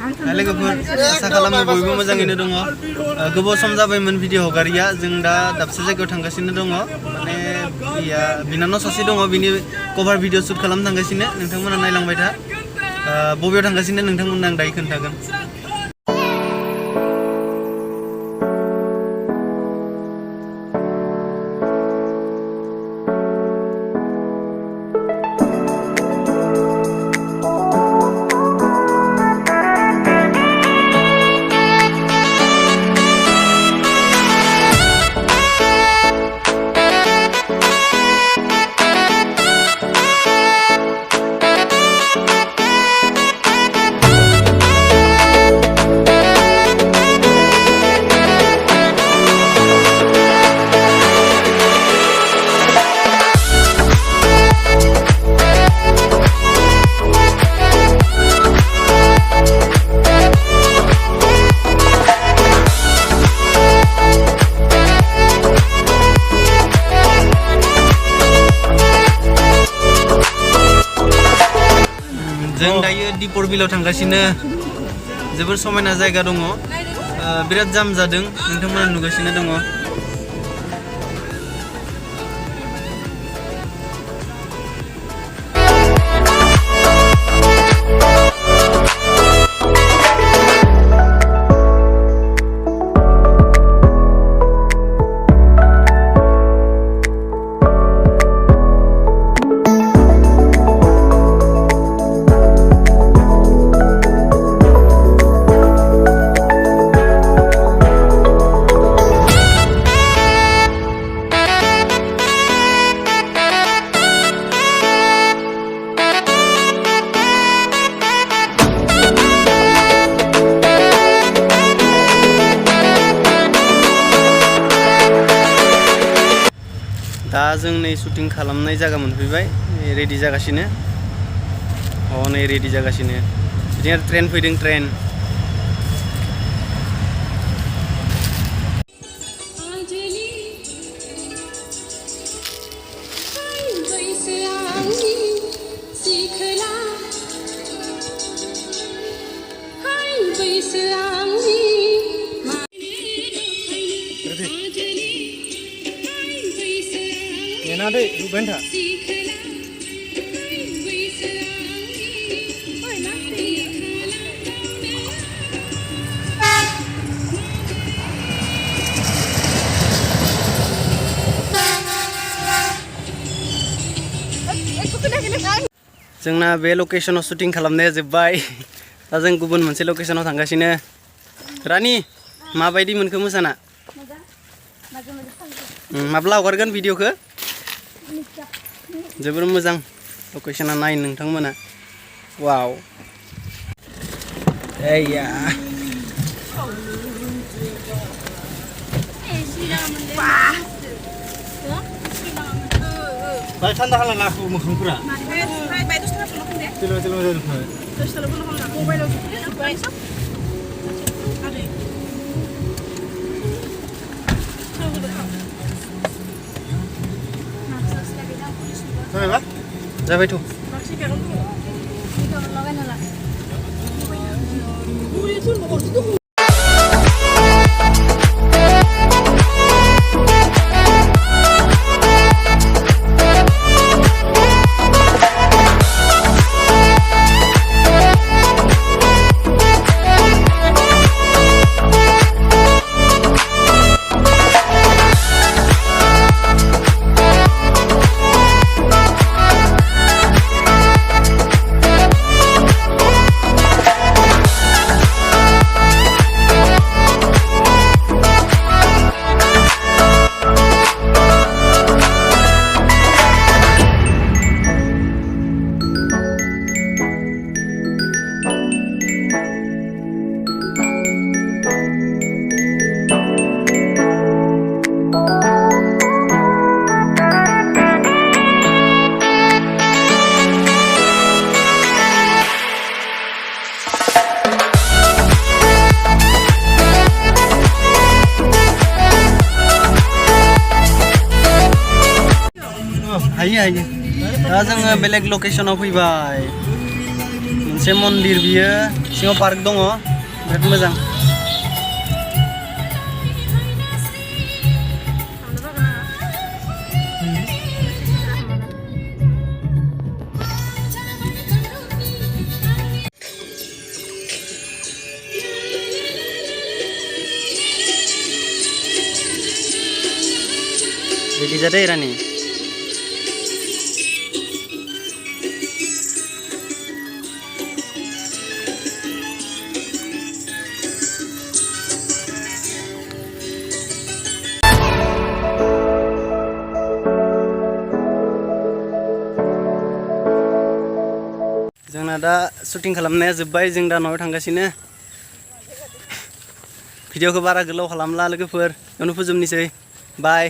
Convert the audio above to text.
लोगोफोर आसा खालामो बयबो मोजाङैनो दङ गोबाव सम जाबायमोन भिडिअ हगारिया जों दा दाबसे जायगायाव थांगासिनो दङ माने बिनानाव सासे दङ बिनि कभार भिडिअ शुट खालामनो थांगासिनो नोंथांमोना नायलांबाय था बबेयाव थांगासिनो नोंथांमोननो आं दायो खोन्थागोन जों दायो दिपर बिलाव थांगासिनो जोबोर समायना जायगा दङ बिराद जाम जादों नोंथांमोना नुगासिनो दङ दा जों नै शुटिं खालामनाय जायगा मोनफैबाय रेडि जागासिनो नै रेडि जागासिनो बिदिनो ट्रेन फैदों ट्रेन Nade, Rubenta. जोंना बे लकेशनाव शुटिं खालामनाया जोब्बाय दा जों गुबुन मोनसे लकेशनाव थांगासिनो रानि माबायदि मोनखो मोसाना माब्ला हगारगोन भिडिअखौ जोबोर मोजां लकेशना नाय नोंथांमोना वाव एया बाय थान्दा खालामना लाखो मोखांफोरा बाय दस थाखा फुल दे चलो चलो दस थाखा फुल खालामना मबाइलाव जुदि बाय सब आरे जाबाय थ' हायो दा जोङो बेलेग लकेशनाव फैबाय मोनसे मन्दिर बियो सिङाव पार्क दङ बिराद मोजां Jadi jadi Rani. जोंना दा शुटिं खालामनाया जोब्बाय जों दा न'आव थांगासिनो भिडिअखौ बारा गोलाव खालामला लोगोफोर उनाव फोजोबनोसै बाय